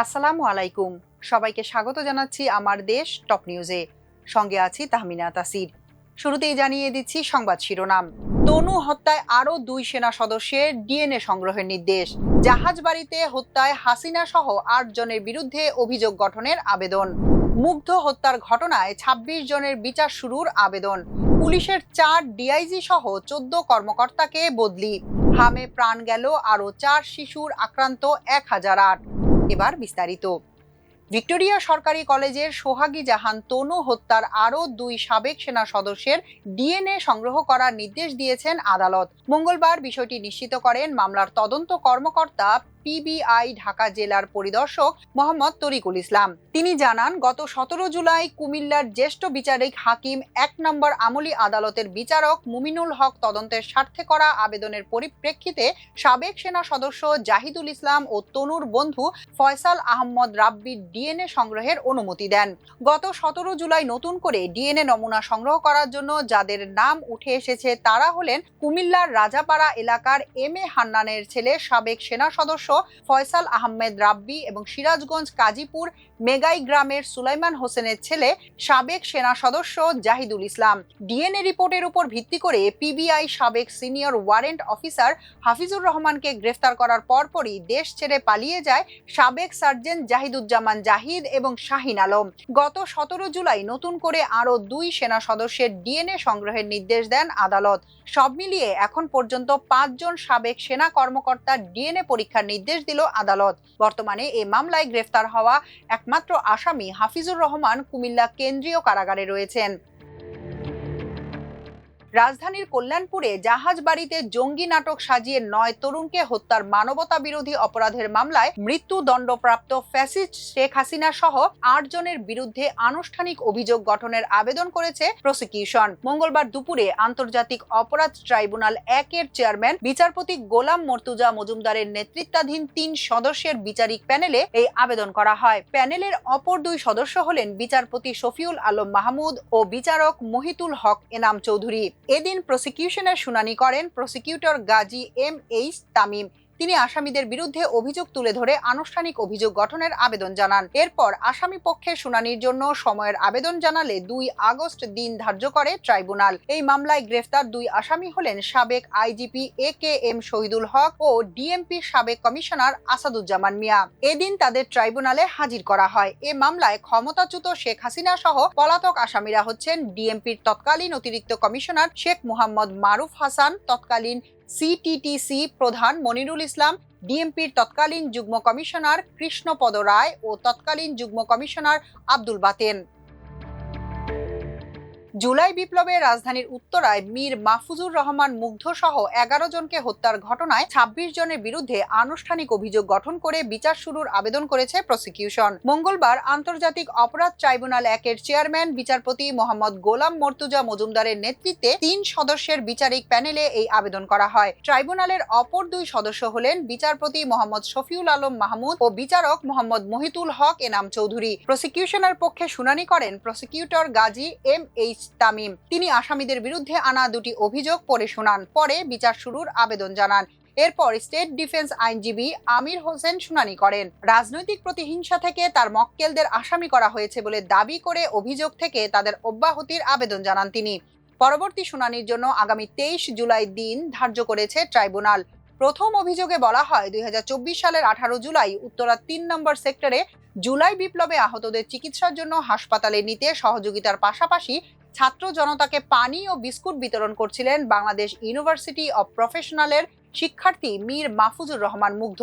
আসসালামু আলাইকুম। সবাইকে স্বাগত জানাচ্ছি আমার দেশ টপ নিউজে। সঙ্গে আছি তাহমিনা তাসির। শুরুতেই জানিয়ে দিচ্ছি সংবাদ শিরোনাম। তনু হত্যায় আরও 2 সেনা সদস্যের ডিএনএ সংগ্রহের নির্দেশ। জাহাজবাড়িতে হত্যায় হাসিনা সহ 8 জনের বিরুদ্ধে অভিযোগ গঠনের আবেদন। মুগ্ধ হত্যার ঘটনায় 26 জনের বিচার শুরুর আবেদন। পুলিশের 4 ডিআইজি সহ 14 কর্মকর্তাকে বদলি। হামে প্রাণ গেল আরও 4 শিশুর আক্রান্ত 1008। এবার বিস্তারিত। ভিক্টোরিয়া সরকারি কলেজের সোহাগী জাহান তনু হত্যার আরও 2 সাবেক সেনা সদস্যের ডিএনএ সংগ্রহ করার নির্দেশ দিয়েছেন আদালত। মঙ্গলবার বিষয়টি নিশ্চিত করেন মামলার তদন্ত কর্মকর্তা পিবিআই ঢাকা জেলার পরিদর্শক মোহাম্মদ তরিকুল ইসলাম। তিনি জানান, গত 17 জুলাই কুমিল্লার জ্যেষ্ঠ বিচারিক হাকিম 1 নম্বর আমলি আদালতের বিচারক মুমিনুল হক তদন্তের স্বার্থে করা আবেদনের পরিপ্রেক্ষিতে সাবেক সেনা সদস্য জাহিদুল ইসলাম ও তনুর বন্ধু ফয়সাল আহমদ রাব্বির ডিএনএ সংগ্রহের অনুমতি দেন। গত 17 জুলাই নতুন করে ডিএনএ নমুনা সংগ্রহ করার জন্য যাদের নাম উঠে এসেছে তারা হলেন কুমিল্লার রাজাপাড়া এলাকার এম এ হান্নানের ছেলে সাবেক সেনা সদস্য ফয়সাল আহমেদ রাব্বি এবং সিরাজগঞ্জ কাজীপুর মেগাই গ্রামের সুলাইমান হোসেনের ছেলে সাবেক সেনা সদস্য জাহিদুল ইসলাম। ডিএনএ রিপোর্টের উপর ভিত্তি করে পিবিআই সাবেক সিনিয়র ওয়ারেন্ট অফিসার হাফিজুর রহমানকে গ্রেফতার করার পরপরই দেশ ছেড়ে পালিয়ে যায় সাবেক সার্জেন্ট জাহিদুজ্জামান জাহিদ এবং শাহিন আলম। গত 17 জুলাই নতুন করে আরও 2 সেনা সদস্যের ডিএনএ সংগ্রহের নির্দেশ দেন আদালত। সব মিলিয়ে এখন পর্যন্ত 5 জন সাবেক সেনা কর্মকর্তার ডিএনএ পরীক্ষার নির্দেশ দিল আদালত। বর্তমানে এই মামলায় গ্রেফতার হওয়া একমাত্র আসামি হাফিজুর রহমান কুমিল্লা কেন্দ্রীয় কারাগারে রয়েছেন। রাজধানীর কল্যাণপুরে জাহাজবাড়িতে জঙ্গি নাটক সাজিয়ে 9 তরুণকে হত্যার মানবতা বিরোধী অপরাধের মামলায় মৃত্যুদণ্ডপ্রাপ্ত ফ্যাসিস্ট শেখ হাসিনা সহ 8 জনের বিরুদ্ধে আনুষ্ঠানিক অভিযোগ গঠনের আবেদন করেছে প্রসিকিউশন। মঙ্গলবার দুপুরে আন্তর্জাতিক অপরাধ ট্রাইব্যুনাল 1 এর চেয়ারম্যান বিচারপতি গোলাম মর্তুজা মজুমদারের নেতৃত্বাধীন 3 সদস্যের বিচারিক প্যানেলে এই আবেদন করা হয়। প্যানেলের অপর 2 সদস্য হলেন বিচারপতি শফিউল আলম মাহমুদ ও বিচারক মহিতুল হক এনাম চৌধুরী। এদিন প্রসিকিউশনের শুনানি করেন prosecutor Gazi M H Tamim. তিনি আসামিদের বিরুদ্ধে অভিযোগ তুলে ধরে আনুষ্ঠানিক অভিযোগ গঠনের আবেদন জানান। এরপর আসামি পক্ষের শুনানির জন্য সময়ের আবেদন জানালে 2 আগস্ট দিন ধার্য করে ট্রাইব্যুনাল। এই মামলায় গ্রেফতার 2 আসামি হলেন সাবেক IGP A K M Shahidul Haque ও ডিএমপির সাবেক কমিশনার আসাদুজ্জামান মিয়া। এদিন তাদের ট্রাইব্যুনালে হাজির করা হয়। এ মামলায় ক্ষমতাচ্যুত শেখ হাসিনা সহ পলাতক আসামিরা হচ্ছেন ডিএমপির তৎকালীন অতিরিক্ত কমিশনার শেখ মুহাম্মদ মারুফ হাসান, তৎকালীন সিটিটিসি প্রধান মনিরুল ইসলাম, ডিএমপির তৎকালীন যুগ্ম কমিশনার কৃষ্ণপদ রায় ও তৎকালীন যুগ্ম কমিশনার আব্দুল বাতেন। জুলাই বিপ্লবে রাজধানীর উত্তরায় মীর মাহফুজুর রহমান মুগ্ধ সহ 11 জনকে হত্যার ঘটনায় 26 জনের বিরুদ্ধে আনুষ্ঠানিক অভিযোগ গঠন করে বিচার শুরুর আবেদন করেছে প্রসিকিউশন। মঙ্গলবার আন্তর্জাতিক অপরাধ ট্রাইব্যুনাল 1 এর চেয়ারম্যান বিচারপতি মোহাম্মদ গোলাম মর্তুজা মজুমদারের নেতৃত্বে 3 সদস্যের বিচারিক প্যানেলে এই আবেদন করা হয়। ট্রাইব্যুনালের অপর 2 সদস্য হলেন বিচারপতি মোহাম্মদ শফিউল আলম মাহমুদ ও বিচারক মোহাম্মদ মহিতুল হক এনাম চৌধুরী। প্রসিকিউশনের পক্ষে শুনানি করেন prosecutor Gazi M H Tamim. তিনি আসামিদের বিরুদ্ধে আনা 2টি অভিযোগ পড়ে শোনান, পরে বিচার শুরুর আবেদন জানান। এরপর স্টেট ডিফেন্স আইনজীবী আমির হোসেন শুনানি করেন। রাজনৈতিক প্রতিহিংসা থেকে তার মক্কেলদের আসামি করা হয়েছে বলে দাবি করে অভিযোগ থেকে তাদের অব্যাহতির আবেদন জানান তিনি। পরবর্তী শুনানির জন্য আগামী 23 জুলাই দিন ধার্য করেছে ট্রাইব্যুনাল। প্রথম অভিযোগে বলা হয়, 2024 সালের 18 জুলাই উত্তরা 3 নম্বর সেক্টরে জুলাই বিপ্লবে আহতদের চিকিৎসার জন্য হাসপাতালে নিতে সহযোগিতার পাশাপাশি ছাত্র জনতাকে পানি ও বিস্কুট বিতরণ করছিলেন বাংলাদেশ ইউনিভার্সিটি অব প্রফেশনালের শিক্ষার্থী মীর মাহফুজুর রহমান মুগ্ধ।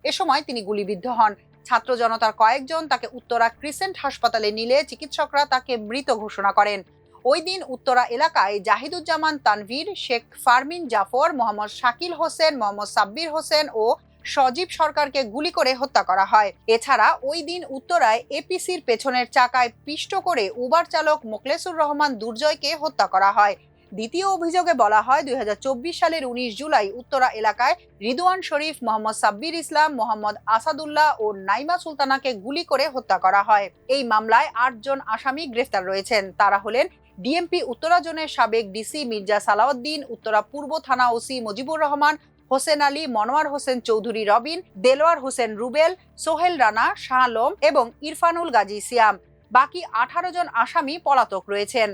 এ সময় তিনি গুলিবিদ্ধ হন। ছাত্র জনতার কয়েকজন তাকে উত্তরা ক্রিসেন্ট হাসপাতালে নিলে চিকিৎসকরা তাকে মৃত ঘোষণা করেন। ওই দিন উত্তরা এলাকায় জাহিদুজ্জামান তানভীর, শেখ ফারমিন জাফর, মোহাম্মদ শাকিল হোসেন, মোহাম্মদ সাব্বির হোসেন ও সজীব সরকারকে গুলি করে হত্যা করা হয়। এছাড়া ওই দিন উত্তরায় এপিসির পেছনের চাকায় পিষ্ট করে উবার চালক মোখলেসুর রহমান দুর্জয়কে হত্যা করা হয়। দ্বিতীয় অভিযোগে বলা হয়, 2024 সালের 19 জুলাই উত্তরা এলাকায় রিদওয়ান শরীফ, মোহাম্মদ সাব্বির ইসলাম, মোহাম্মদ আসাদুল্লাহ ও নাইমা সুলতানাকে গুলি করে হত্যা করা হয়। এই মামলায় 8 জন আসামি গ্রেফতার রয়েছেন। তারা হলেন ডিএমপি উত্তরা জোনের সাবেক ডিসি মির্জা সালাউদ্দিন, উত্তরা পূর্ব থানা ওসি মুজিবুর রহমান, হোসেন আলী, মনোয়ার হোসেন চৌধুরী রবিন, দেলোয়ার হোসেন রুবেল, সোহেল রানা, শাহ আলম এবং ইরফানুল গাজী সিয়াম। বাকি 18 জন আসামি পলাতক রয়েছেন।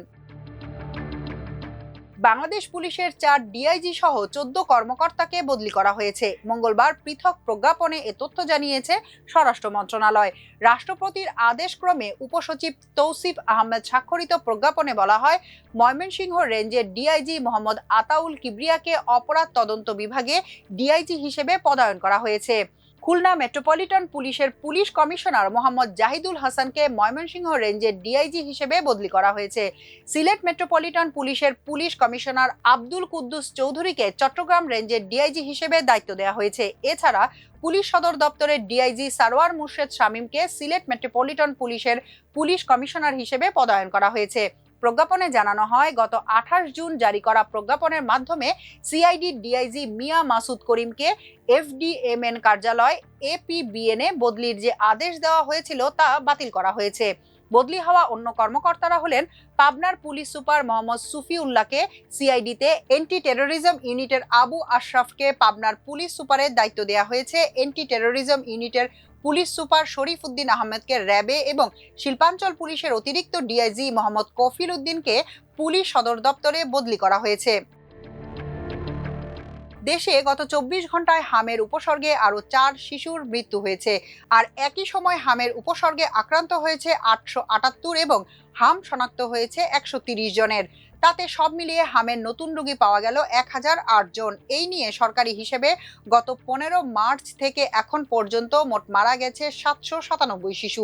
বাংলাদেশ পুলিশের 4 ডিআইজি সহ 14 কর্মকর্তাকে বদলি করা হয়েছে। মঙ্গলবার পৃথক প্রজ্ঞাপনে এ তথ্য জানিয়েছে স্বরাষ্ট্র মন্ত্রণালয়। রাষ্ট্রপতির আদেশক্রমে উপসচিব তৌসিফ আহমেদ স্বাক্ষরিত প্রজ্ঞাপনে বলা হয়, ময়মনসিংহ রেঞ্জের ডিআইজি মোহাম্মদ আতাউল কিবরিয়াকে অপরাধ তদন্ত বিভাগে ডিআইজি হিসেবে পদায়ন করা হয়েছে। খুলনা মেট্রোপলিটন পুলিশের পুলিশ কমিশনার মোহাম্মদ জাহিদুল হাসানকে ময়মনসিংহ রেঞ্জের ডিআইজি হিসেবে বদলি করা হয়েছে। সিলেট মেট্রোপলিটন পুলিশের পুলিশ কমিশনার আব্দুল কুদ্দুস চৌধুরীকে চট্টগ্রাম রেঞ্জের ডিআইজি হিসেবে দায়িত্ব দেওয়া হয়েছে। এছাড়া পুলিশ সদর দপ্তরের ডিআইজি সারওয়ার মুর্শেদ শামীমকে সিলেট মেট্রোপলিটন পুলিশের পুলিশ কমিশনার হিসেবে পদায়ন করা হয়েছে। প্রজ্ঞাপনে জানানো হয়, গত 28 জুন জারি করা প্রজ্ঞাপনের মাধ্যমে সিআইডি ডিআইজি মিয়া মাসুদ করিমকে এফডিএমএন কার্যালয় এপিবিএনে বদলির যে আদেশ দেওয়া হয়েছিল তা বাতিল করা হয়েছে। বদলি হওয়া অন্য কর্মকর্তারা হলেন, পাবনার পুলিশ সুপার মোহাম্মদ সুফিউল্লাহকে সিআইডিতে, এন্টি টেরোরিজম ইউনিটের আবু আশরাফকে পাবনার পুলিশ সুপারের দায়িত্ব দেওয়া হয়েছে, এন্টি টেরোরিজম ইউনিটের পুলিশ সুপার শরীফ উদ্দিন আহমেদকে র্যাবে এবং শিল্পাঞ্চল পুলিশের অতিরিক্ত ডিআইজি মোহাম্মদ কফিল উদ্দিনকে পুলিশ সদর দপ্তরে বদলি করা হয়েছে। দেশে গত 24 ঘন্টায় হামের উপসর্গে আরও 4 শিশুর মৃত্যু হয়েছে। আর একই সময় হামের উপসর্গে আক্রান্ত হয়েছে 878 এবং হাম শনাক্ত হয়েছে 130 জনের। তাতে সব মিলিয়ে হামের নতুন রোগী পাওয়া গেল 1008 জন। এই নিয়ে সরকারি হিসেবে গত 15 মার্চ থেকে এখন পর্যন্ত মোট মারা গেছে 797 শিশু।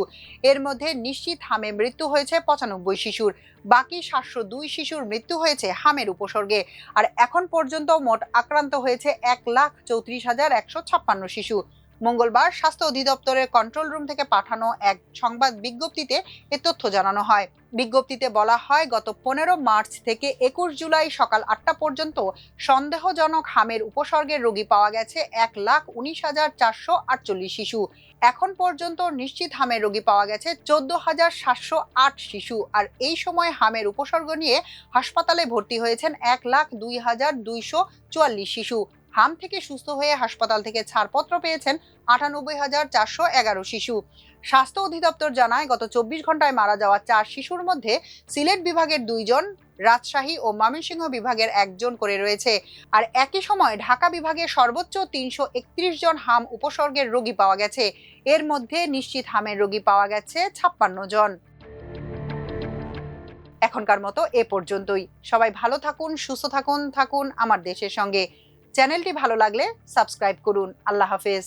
এর মধ্যে নিশ্চিত হামে মৃত্যু হয়েছে 95 শিশুর। বাকি 702 শিশুর মৃত্যু হয়েছে হামের উপসর্গে। আর এখন পর্যন্ত মোট আক্রান্ত হয়েছে 1,34,156 শিশু। মঙ্গলবার স্বাস্থ্য অধিদপ্তরের কন্ট্রোল রুম থেকে পাঠানো এক সংবাদ বিজ্ঞপ্তিতে এ তথ্য জানানো হয়। বিজ্ঞপ্তিতে বলা হয়, গত 15 মার্চ থেকে 21 জুলাই সকাল 8টা পর্যন্ত সন্দেহজনক হামের উপসর্গের রোগী পাওয়া গেছে 1,19,448 শিশু। এখন পর্যন্ত নিশ্চিত হামের রোগী পাওয়া গেছে 14,708 শিশু। আর এই সময় হামের উপসর্গ নিয়ে হাসপাতালে ভর্তি হয়েছেন 1,02,244 শিশু। হাম থেকে সুস্থ হয়ে হাসপাতাল থেকে ছাড়পত্র পেয়েছেন 98,411 শিশু। স্বাস্থ্য অধিদপ্তর জানায়, গত 24 ঘন্টায় মারা যাওয়া 4 শিশুর মধ্যে সিলেট বিভাগের 2 জন, রাজশাহী ও ময়মনসিংহ বিভাগের 1 জন করে রয়েছে। আর একই সময় ঢাকা বিভাগে সর্বোচ্চ 331 জন হাম উপসর্গের রোগী পাওয়া গেছে। এর মধ্যে নিশ্চিত হামের রোগী পাওয়া গেছে 56 জন। এখনকার মতো এ পর্যন্তই। সবাই ভালো থাকুন, সুস্থ থাকুন আমার দেশের সঙ্গে। চ্যানেলটি ভালো লাগলে সাবস্ক্রাইব করুন। আল্লাহ হাফেজ।